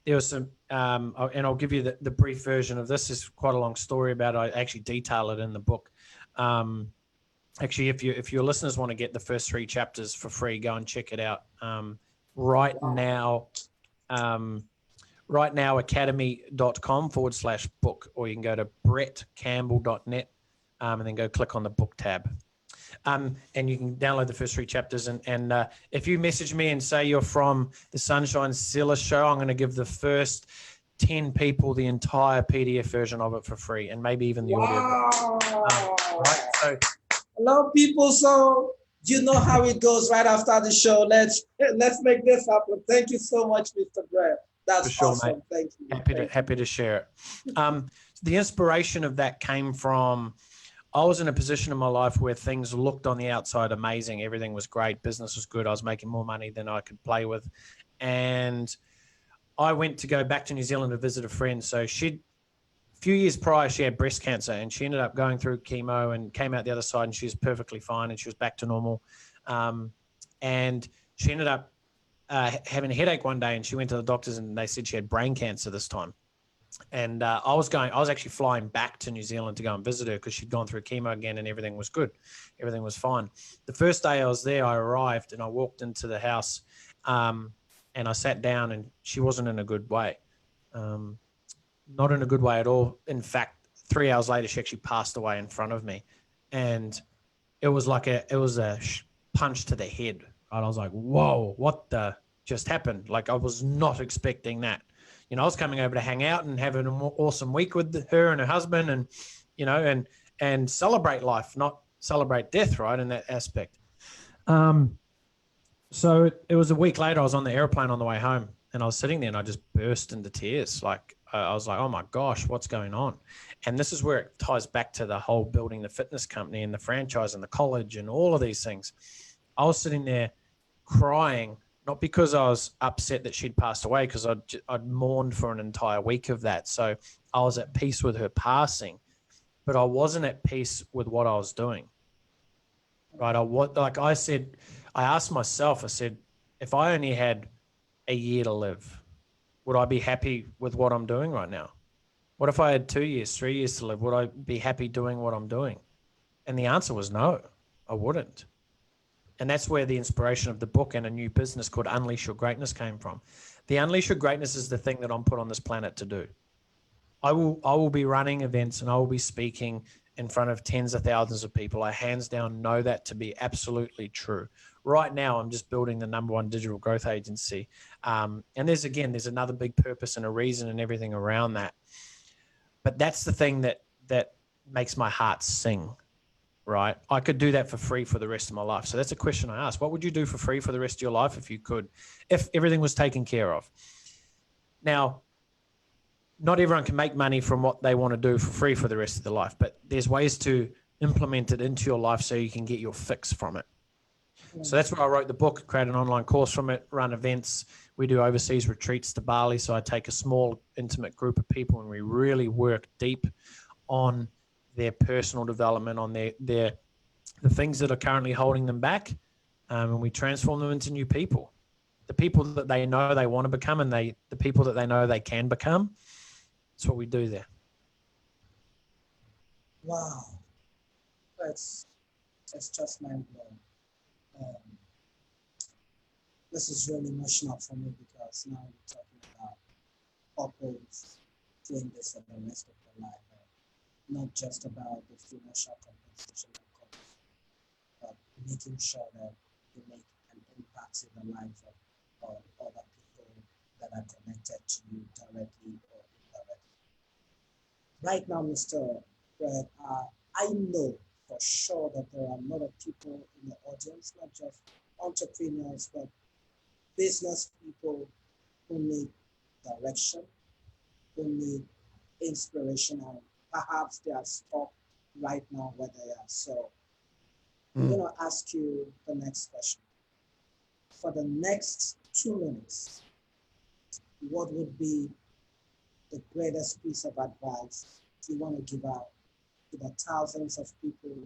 was some, and I'll give you the brief version of this. Is quite a long story about it. I actually detail it in the book. Actually, if your listeners want to get the first 3 chapters for free, go and check it out. Right now, rightnowacademy.com/book, or you can go to brettcampbell.net and then go click on the book tab. And you can download the first 3 chapters. And if you message me and say you're from the Sunshine Silas show, I'm going to give the first 10 people the entire PDF version of it for free, and maybe even the audio. Right? So, hello, people. So you know how it goes right after the show. Let's make this happen. Thank you so much, Mr. Brett. That's for sure, awesome. mate. Thank you. Happy to share it. The inspiration of that came from, I was in a position in my life where things looked on the outside amazing. Everything was great. Business was good. I was making more money than I could play with. And I went to go back to New Zealand to visit a friend. So a few years prior, she had breast cancer, and she ended up going through chemo and came out the other side, and she was perfectly fine and she was back to normal. And she ended up having a headache one day, and she went to the doctors and they said she had brain cancer this time. And I was actually flying back to New Zealand to go and visit her because she'd gone through chemo again and everything was good. Everything was fine. The first day I was there, I arrived and I walked into the house and I sat down, and she wasn't in a good way. Not in a good way at all. In fact, 3 hours later, she actually passed away in front of me. And it was a punch to the head. Right? I was like, whoa, what the just happened? Like, I was not expecting that. I was coming over to hang out and have an awesome week with her and her husband, and and celebrate life, not celebrate death, right, in that aspect. So it was a week later, I was on the airplane on the way home, And I was sitting there and I just burst into tears. Like, I was like, oh my gosh, what's going on? And this is where it ties back to the whole building the fitness company and the franchise and the college and all of these things. I was sitting there crying, not because I was upset that she'd passed away, because I'd mourned for an entire week of that. So I was at peace with her passing, but I wasn't at peace with what I was doing. Right? I asked myself, I said, if I only had a year to live, would I be happy with what I'm doing right now? What if I had 2 years, 3 years to live? Would I be happy doing what I'm doing? And the answer was no, I wouldn't. And that's where the inspiration of the book and a new business called Unleash Your Greatness came from. The Unleash Your Greatness is the thing that I'm put on this planet to do. I will be running events and I will be speaking in front of tens of thousands of people. I hands down know that to be absolutely true. Right now, I'm just building the #1 digital growth agency. And there's another big purpose and a reason and everything around that. But that's the thing that makes my heart sing, right? I could do that for free for the rest of my life. So that's a question I ask. What would you do for free for the rest of your life if you could, if everything was taken care of? Now, not everyone can make money from what they want to do for free for the rest of their life, but there's ways to implement it into your life so you can get your fix from it. So that's where I wrote the book, create an online course from it, run events. We do overseas retreats to Bali. So I take a small, intimate group of people and we really work deep on their personal development, on the things that are currently holding them back. And we transform them into new people, the people that they know they want to become and the people that they know they can become. That's what we do there. Wow. That's just mind blowing. This is really emotional for me because now we're talking about couples doing this for the rest of their life. Not just about the financial compensation that comes, but making sure that you make an impact in the lives of other people that are connected to you directly or indirectly. Right now, Mr. Fred, I know for sure that there are a lot of people in the audience, not just entrepreneurs, but business people who need direction, who need inspiration, and perhaps they are stuck right now where they are. So I'm going to ask you the next question. For the next 2 minutes, what would be the greatest piece of advice you want to give out to the thousands of people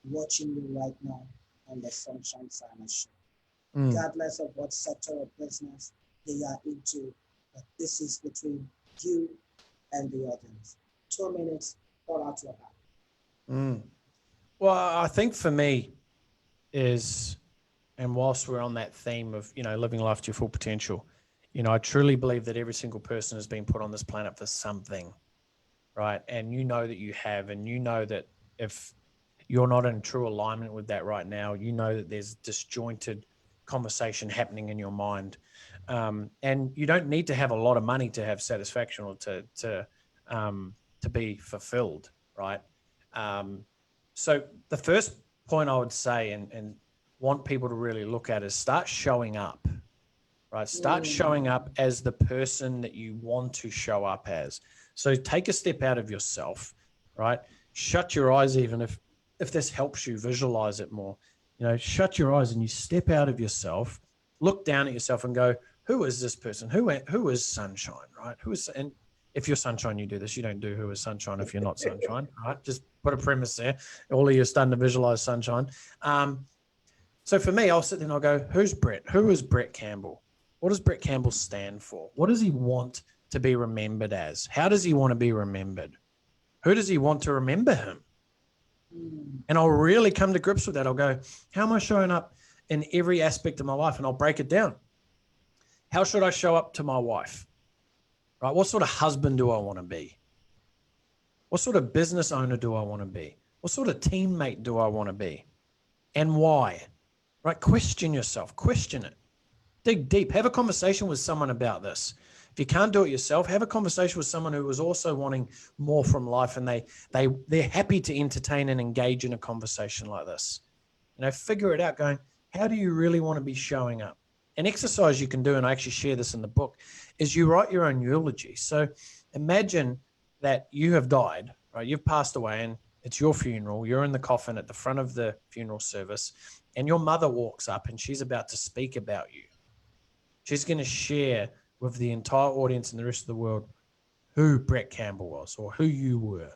watching you right now on the Sunshine Silas Show? Regardless of what sector of business they are into, but this is between you and the audience. 2 minutes, pour out your heart. Well, I think for me is, and whilst we're on that theme of, living life to your full potential, I truly believe that every single person has been put on this planet for something, right? And that you have, and that if you're not in true alignment with that right now, that there's disjointed conversation happening in your mind. And you don't need to have a lot of money to have satisfaction or to be fulfilled, right? So the first point I would say and want people to really look at is start showing up, right? Start showing up as the person that you want to show up as. So take a step out of yourself, right? Shut your eyes, even if this helps you visualize it more. Shut your eyes and you step out of yourself, look down at yourself and go, who is this person? Who is Sunshine, right? And if you're Sunshine, you do this. You don't do who is Sunshine if you're not Sunshine, right? Just put a premise there. All of you are starting to visualize Sunshine. So for me, I'll sit there and I'll go, who's Brett? Who is Brett Campbell? What does Brett Campbell stand for? What does he want to be remembered as? How does he want to be remembered? Who does he want to remember him? And I'll really come to grips with that. I'll go, how am I showing up in every aspect of my life? And I'll break it down. How should I show up to my wife? Right? What sort of husband do I want to be? What sort of business owner do I want to be? What sort of teammate do I want to be? And why? Right? Question yourself. Question it. Dig deep. Have a conversation with someone about this. If you can't do it yourself, have a conversation with someone who is also wanting more from life and they're happy to entertain and engage in a conversation like this. Figure it out going, how do you really want to be showing up? An exercise you can do, and I actually share this in the book, is you write your own eulogy. So imagine that you have died, right? You've passed away and it's your funeral. You're in the coffin at the front of the funeral service and your mother walks up and she's about to speak about you. She's going to share with the entire audience and the rest of the world who Brett Campbell was or who you were.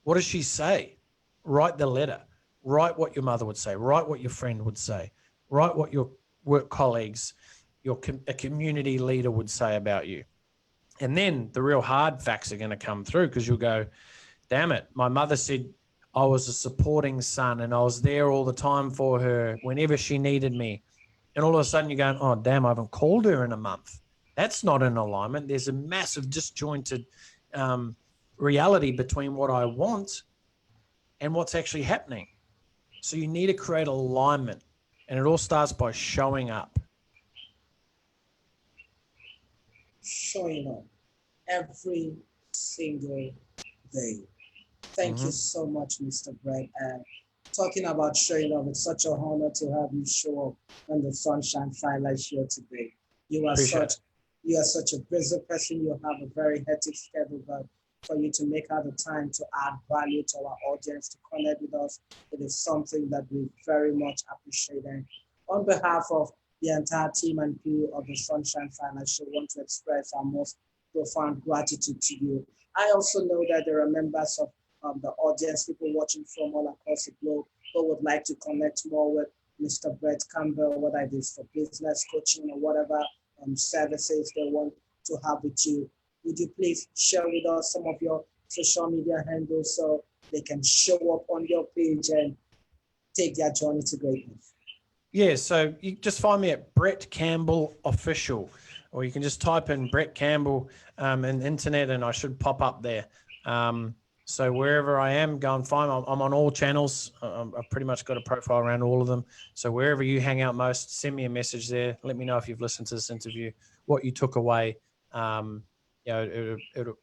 What does she say? Write the letter. Write what your mother would say. Write what your friend would say. Write what your work colleagues, a community leader would say about you. And then the real hard facts are going to come through because you'll go, damn it, my mother said I was a supporting son and I was there all the time for her whenever she needed me. And all of a sudden you're going, oh, damn, I haven't called her in a month. That's not in alignment. There's a massive disjointed reality between what I want and what's actually happening. So you need to create alignment. And it all starts by showing up. Showing up every single day. Thank you so much, Mr. Brett. And talking about showing up, it's such an honor to have you show up on the Sunshine Silas show today. You are such a busy person. You have a very hectic schedule, but for you to make out the time to add value to our audience, to connect with us, it is something that we very much appreciate. And on behalf of the entire team and crew of the Sunshine Silas show, want to express our most profound gratitude to you. I also know that there are members of the audience, people watching from all across the globe, who would like to connect more with Mr. Brett Campbell, whether it is for business coaching or whatever services they want to have with you. Would you please share with us some of your social media handles so they can show up on your page and take their journey to greatness? Yeah, so you just find me at Brett Campbell Official, or you can just type in Brett Campbell in the internet and I should pop up there. So wherever I am, go and find me. I'm on all channels. I've pretty much got a profile around all of them. So wherever you hang out most, send me a message there. Let me know if you've listened to this interview, what you took away. It'll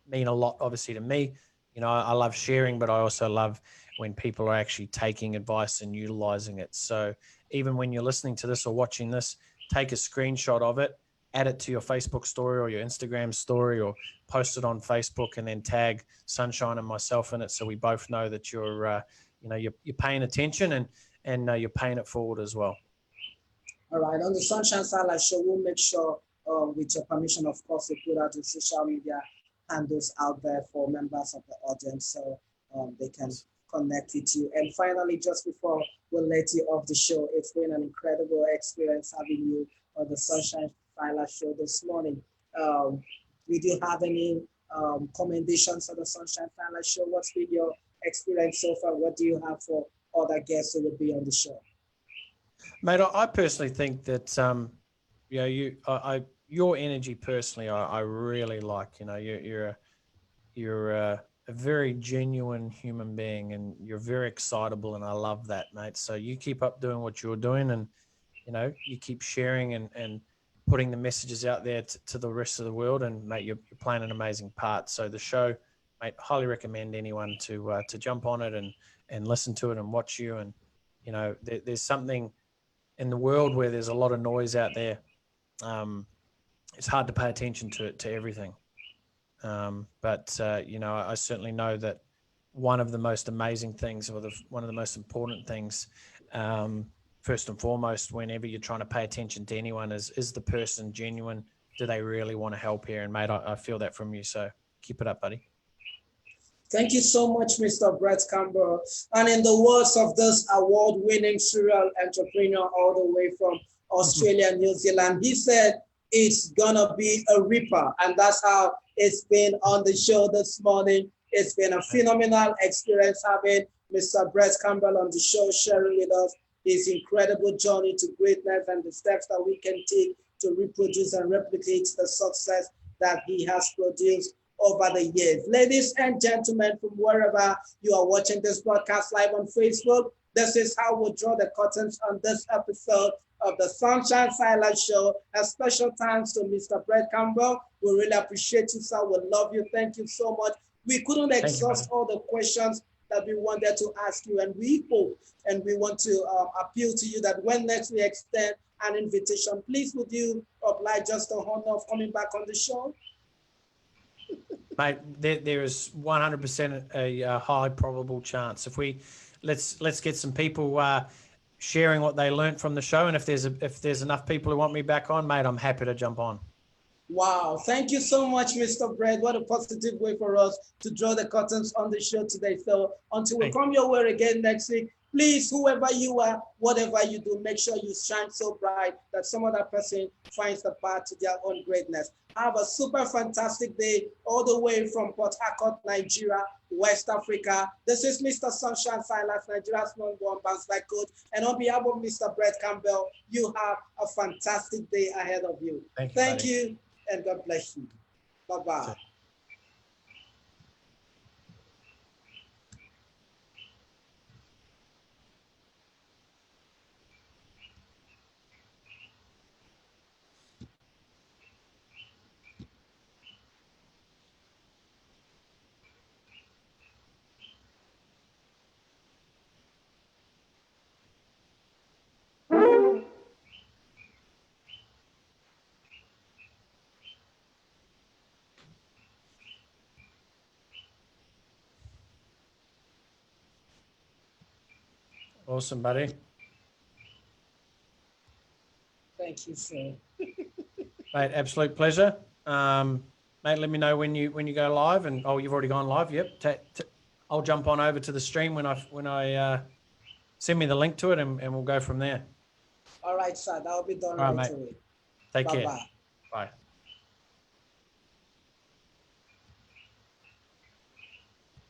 mean a lot, obviously, to me. I love sharing, but I also love when people are actually taking advice and utilizing it. So even when you're listening to this or watching this, take a screenshot of it, add it to your Facebook story or your Instagram story, or post it on Facebook and then tag Sunshine and myself in it, so we both know that you're paying attention and you're paying it forward as well. All right, on the Sunshine Silas show, we'll make sure, with your permission, of course, we put out the social media handles out there for members of the audience so they can connect with you. And finally, just before we'll let you off the show, it's been an incredible experience having you on the Sunshine Silas show this morning. Did you have any commendations for the Sunshine Silas show? What's been your experience so far? What do you have for other guests who will be on the show? Mate, I personally think that your energy personally, I really like. You're a very genuine human being, and you're very excitable, and I love that, mate. So you keep up doing what you're doing, and you keep sharing and putting the messages out there to the rest of the world, and mate, you're playing an amazing part. So the show, mate, highly recommend anyone to jump on it and listen to it and watch you. And there's something in the world where there's a lot of noise out there. It's hard to pay attention to everything. But I certainly know that one of the most amazing things, or one of the most important things, first and foremost, whenever you're trying to pay attention to anyone, is the person genuine? Do they really want to help here? And mate, I feel that from you. So keep it up, buddy. Thank you so much, Mr. Brett Campbell. And in the words of this award-winning serial entrepreneur all the way from Australia, New Zealand, he said, it's gonna be a ripper. And that's how it's been on the show this morning. It's been a phenomenal experience having Mr. Brett Campbell on the show, sharing with us his incredible journey to greatness and the steps that we can take to reproduce and replicate the success that he has produced over the years. Ladies and gentlemen, from wherever you are watching this broadcast live on Facebook, this is how we'll draw the curtains on this episode of the Sunshine Silas Show. A special thanks to Mr. Brett Campbell. We really appreciate you, sir. We love you. Thank you so much. We couldn't exhaust all the questions that we wanted to ask you, and we hope and we want to appeal to you that when next we extend an invitation, please would you oblige just the honor of coming back on the show? Mate, there is 100% a high probable chance. If let's get some people sharing what they learned from the show, and if there's enough people who want me back on, mate, I'm happy to jump on. Wow, thank you so much, Mr. Brett. What a positive way for us to draw the curtains on the show today. So until we come your way again next week, please, whoever you are, whatever you do, make sure you shine so bright that some other person finds the path to their own greatness. Have a super fantastic day all the way from Port Harcourt, Nigeria, West Africa. This is Mr. Sunshine Silas, Nigeria's #1 bounce back coach. And on behalf of Mr. Brett Campbell, you have a fantastic day ahead of you. Thank you, and God bless you. Bye-bye. Awesome, buddy. Thank you, sir. Mate, absolute pleasure. Mate, let me know when you go live. And you've already gone live. Yep. I'll jump on over to the stream when I send me the link to it, and we'll go from there. All right, sir. That'll be done right, right mate. away. Take Bye-bye. care. Bye.